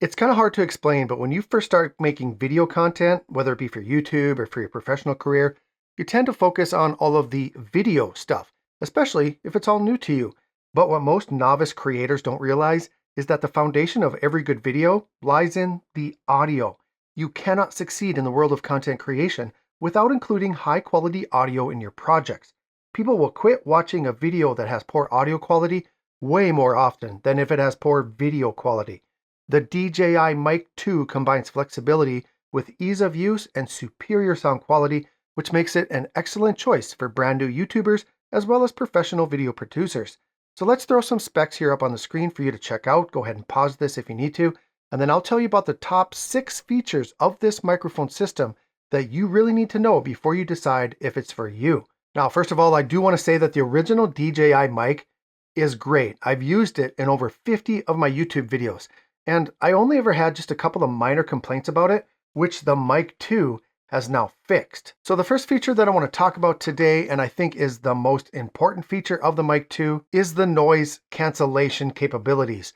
It's kind of hard to explain, but when you first start making video content, whether it be for YouTube or for your professional career, you tend to focus on all of the video stuff, especially if it's all new to you. But what most novice creators don't realize is that the foundation of every good video lies in the audio. You cannot succeed in the world of content creation without including high quality audio in your projects. People will quit watching a video that has poor audio quality way more often than if it has poor video quality. The DJI Mic 2 combines flexibility with ease of use and superior sound quality, which makes it an excellent choice for brand new YouTubers as well as professional video producers. So let's throw some specs here up on the screen for you to check out. Go ahead and pause this if you need to, and then I'll tell you about the top 6 features of this microphone system that you really need to know before you decide if it's for you. Now, first of all, I do want to say that the original DJI Mic is great. I've used it in over 50 of my YouTube videos. And I only ever had just a couple of minor complaints about it, which the Mic 2 has now fixed. So the first feature that I want to talk about today, and I think is the most important feature of the Mic 2, is the noise cancellation capabilities.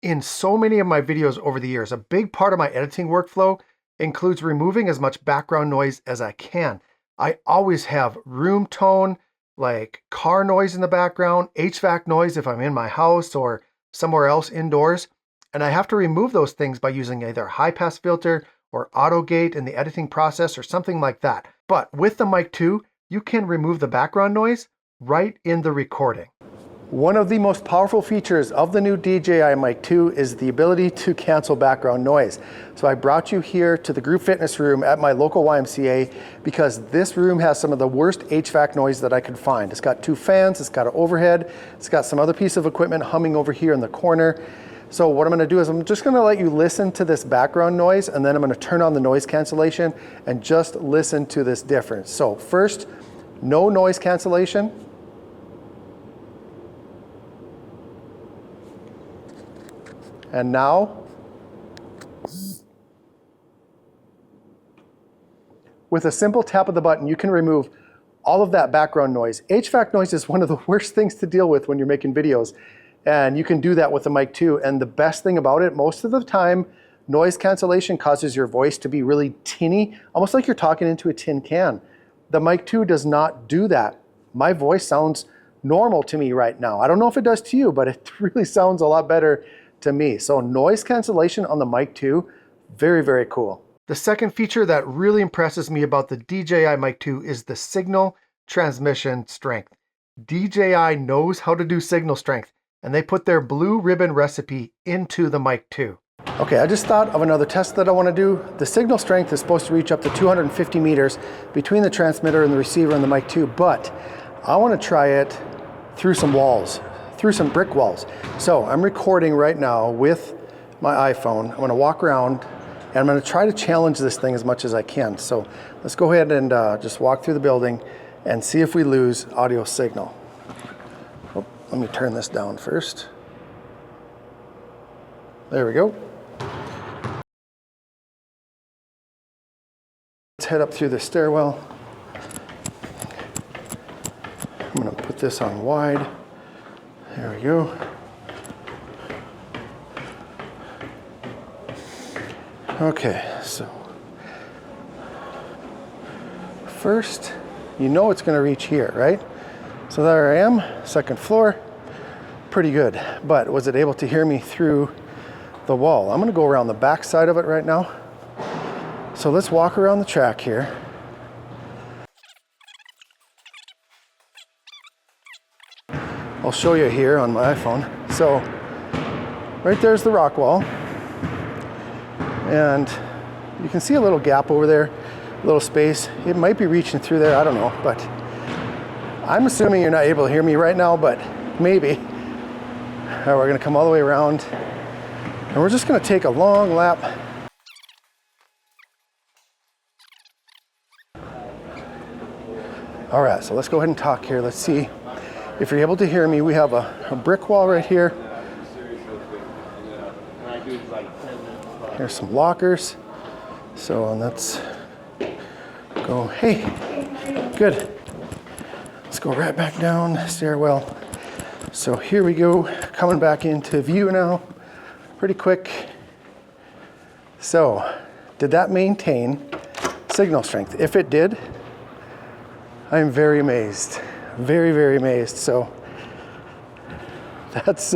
In so many of my videos over the years, a big part of my editing workflow includes removing as much background noise as I can. I always have room tone, like car noise in the background, HVAC noise if I'm in my house or somewhere else indoors. And I have to remove those things by using either a high pass filter or auto gate in the editing process or something like that. But with the Mic 2, you can remove the background noise right in the recording. One of the most powerful features of the new DJI Mic 2 is the ability to cancel background noise. So I brought you here to the group fitness room at my local YMCA because this room has some of the worst HVAC noise that I could find. It's got 2 fans, it's got an overhead, it's got some other piece of equipment humming over here in the corner. So what I'm going to do is I'm just going to let you listen to this background noise, and then I'm going to turn on the noise cancellation and just listen to this difference. So first, no noise cancellation. And now, with a simple tap of the button, you can remove all of that background noise. HVAC noise is one of the worst things to deal with when you're making videos. And you can do that with the Mic 2. And the best thing about it, most of the time, noise cancellation causes your voice to be really tinny, almost like you're talking into a tin can. The Mic 2 does not do that. My voice sounds normal to me right now. I don't know if it does to you, but it really sounds a lot better to me. So noise cancellation on the Mic 2, very, very cool. The second feature that really impresses me about the DJI Mic 2 is the signal transmission strength. DJI knows how to do signal strength, and they put their blue ribbon recipe into the Mic 2. Okay, I just thought of another test that I want to do. The signal strength is supposed to reach up to 250 meters between the transmitter and the receiver and the Mic 2, but I want to try it through some walls, through some brick walls. So I'm recording right now with my iPhone. I'm going to walk around and I'm going to try to challenge this thing as much as I can. So let's go ahead and just walk through the building and see if we lose audio signal. Let me turn this down first. There we go. Let's head up through the stairwell. I'm going to put this on wide. There we go. Okay, so first, you know it's going to reach here, right? So there I am, second floor, pretty good. But was it able to hear me through the wall? I'm gonna go around the back side of it right now. So let's walk around the track here. I'll show you here on my iPhone. So right there's the rock wall. And you can see a little gap over there, a little space. It might be reaching through there, I don't know, but I'm assuming you're not able to hear me right now, but maybe. All right, we're gonna come all the way around and we're just gonna take a long lap. All right, so let's go ahead and talk here. Let's see if you're able to hear me. We have a brick wall right here. Here's some lockers. So let's go, hey, good. Let's go right back down the stairwell. So here we go, coming back into view now, pretty quick. So, did that maintain signal strength? If it did, I'm very amazed. Very, very amazed. So, that's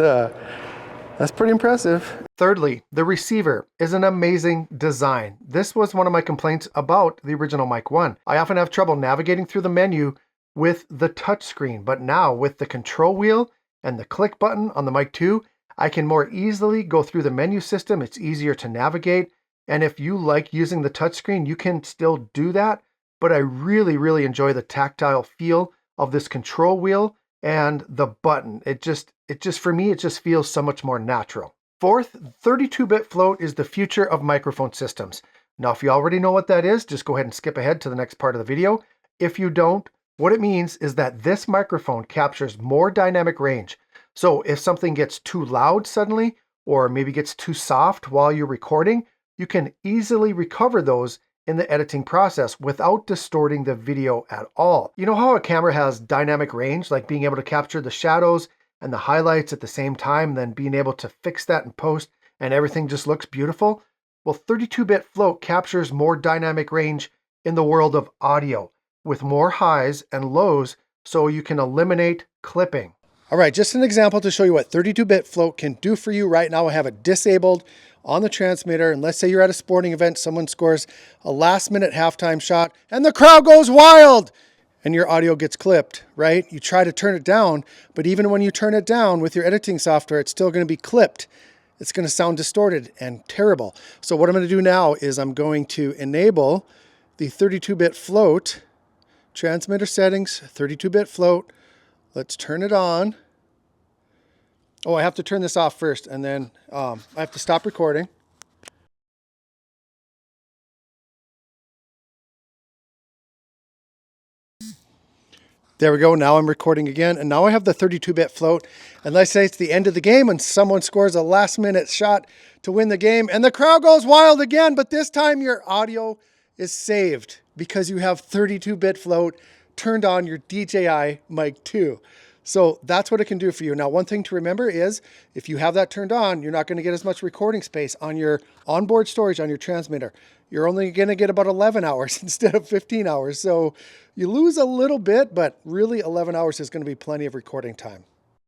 pretty impressive. Thirdly, the receiver is an amazing design. This was one of my complaints about the original Mic 1. I often have trouble navigating through the menu with the touch screen, but now with the control wheel and the click button on the Mic 2, I can more easily go through the menu system. It's easier to navigate. And if you like using the touchscreen, you can still do that. But I really, really enjoy the tactile feel of this control wheel and the button. It just for me, it just feels so much more natural. Fourth, 32-bit float is the future of microphone systems. Now, if you already know what that is, just go ahead and skip ahead to the next part of the video. If you don't, what it means is that this microphone captures more dynamic range. So if something gets too loud suddenly, or maybe gets too soft while you're recording, you can easily recover those in the editing process without distorting the video at all. You know how a camera has dynamic range, like being able to capture the shadows and the highlights at the same time, then being able to fix that in post and everything just looks beautiful? Well, 32-bit float captures more dynamic range in the world of audio with more highs and lows, so you can eliminate clipping. All right, just an example to show you what 32-bit float can do for you right now. I have it disabled on the transmitter, and let's say you're at a sporting event, someone scores a last-minute halftime shot, and the crowd goes wild, and your audio gets clipped, right? You try to turn it down, but even when you turn it down with your editing software, it's still going to be clipped. It's going to sound distorted and terrible. So what I'm going to do now is I'm going to enable the 32-bit float, transmitter settings, 32-bit float. Let's turn it on. Oh, I have to turn this off first, and then I have to stop recording. There we go. Now I'm recording again, and now I have the 32-bit float. And let's say it's the end of the game and someone scores a last-minute shot to win the game, and the crowd goes wild again, but this time your audio is saved because you have 32-bit float turned on your DJI Mic 2. So that's what it can do for you. Now, one thing to remember is if you have that turned on, you're not going to get as much recording space on your onboard storage on your transmitter. You're only going to get about 11 hours instead of 15 hours. So you lose a little bit, but really 11 hours is going to be plenty of recording time.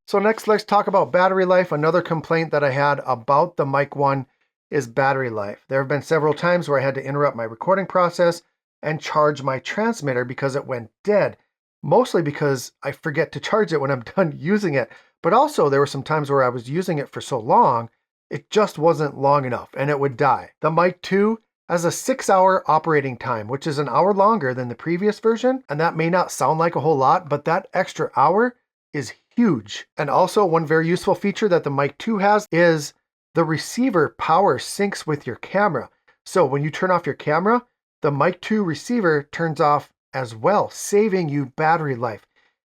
So next, let's talk about battery life. Another complaint that I had about the Mic 1 is battery life. There have been several times where I had to interrupt my recording process and charge my transmitter because it went dead. Mostly because I forget to charge it when I'm done using it. But also there were some times where I was using it for so long, it just wasn't long enough and it would die. The Mic 2 has a 6-hour operating time, which is an hour longer than the previous version. And that may not sound like a whole lot, but that extra hour is huge. And also one very useful feature that the Mic 2 has is the receiver power syncs with your camera. So when you turn off your camera, the Mic 2 receiver turns off as well, saving you battery life.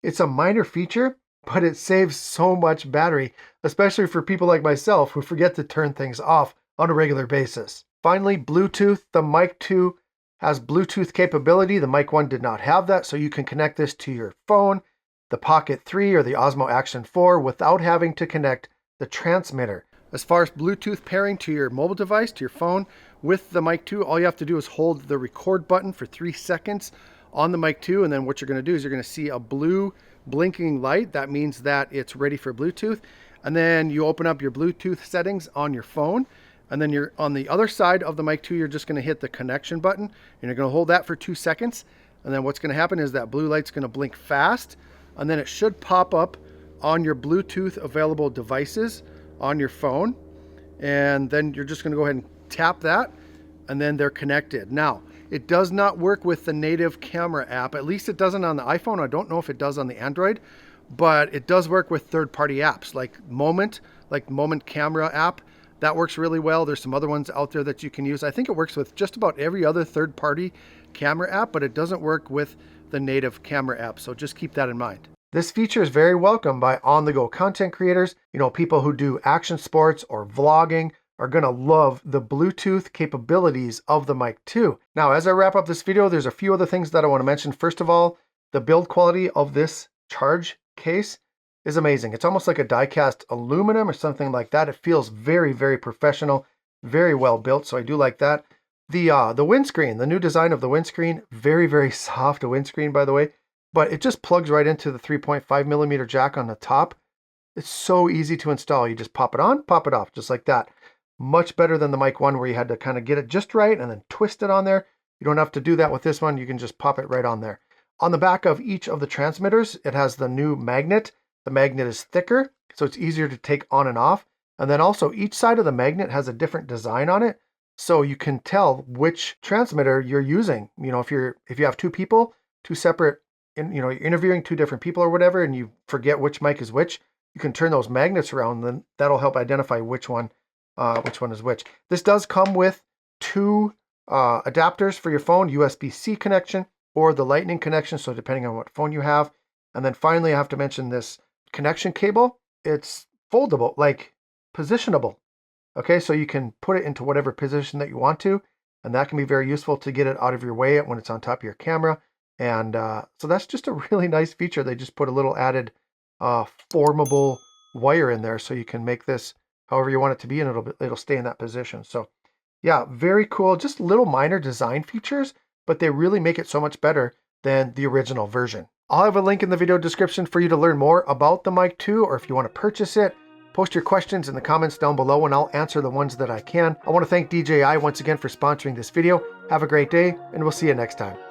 It's a minor feature, but it saves so much battery, especially for people like myself who forget to turn things off on a regular basis. Finally, Bluetooth. The Mic 2 has Bluetooth capability. The Mic 1 did not have that, so you can connect this to your phone, the Pocket 3 or the Osmo Action 4 without having to connect the transmitter. As far as Bluetooth pairing to your mobile device, to your phone, with the Mic 2, all you have to do is hold the record button for 3 seconds on the Mic 2, and then what you're going to do is you're going to see a blue blinking light. That means that it's ready for Bluetooth. And then you open up your Bluetooth settings on your phone, and then you're on the other side of the Mic 2, you're just going to hit the connection button, and you're going to hold that for 2 seconds. And then what's going to happen is that blue light's going to blink fast, and then it should pop up on your Bluetooth available devices on your phone. And then you're just going to go ahead and tap that, and then they're connected. Now, it does not work with the native camera app. At least it doesn't on the iPhone. I don't know if it does on the Android, but it does work with third-party apps like Moment Camera app. That works really well. There's some other ones out there that you can use. I think it works with just about every other third-party camera app, but it doesn't work with the native camera app. So just keep that in mind. This feature is very welcome by on-the-go content creators. You know, people who do action sports or vlogging are going to love the Bluetooth capabilities of the Mic 2. Now, as I wrap up this video, there's a few other things that I want to mention. First of all, the build quality of this charge case is amazing. It's almost like a die-cast aluminum or something like that. It feels very, very professional. Very well built, so I do like that. The windscreen, the new design of the windscreen, very, very soft windscreen, by the way, but it just plugs right into the 3.5 millimeter jack on the top. It's so easy to install. You just pop it on, pop it off, just like that. Much better than the Mic 1 where you had to kind of get it just right and then twist it on there. You don't have to do that with this one. You can just pop it right on there. On the back of each of the transmitters, it has the new magnet. The magnet is thicker, so it's easier to take on and off. And then also each side of the magnet has a different design on it, so you can tell which transmitter you're using. You know, if you have two people, two separate, you're interviewing two different people or whatever, and you forget which mic is which, you can turn those magnets around, then that'll help identify which one is which. This does come with two adapters for your phone, USB-C connection or the Lightning connection, so depending on what phone you have. And then finally, I have to mention this connection cable. It's foldable, like positionable. Okay, so you can put it into whatever position that you want to, and that can be very useful to get it out of your way when it's on top of your camera. And so that's just a really nice feature. They just put a little added formable wire in there, so you can make this however you want it to be, and it'll stay in that position. So yeah, very cool. Just little minor design features, but they really make it so much better than the original version. I'll have a link in the video description for you to learn more about the Mic 2, or if you want to purchase it. Post your questions in the comments down below and I'll answer the ones that I can. I want to thank DJI once again for sponsoring this video. Have a great day, and we'll see you next time.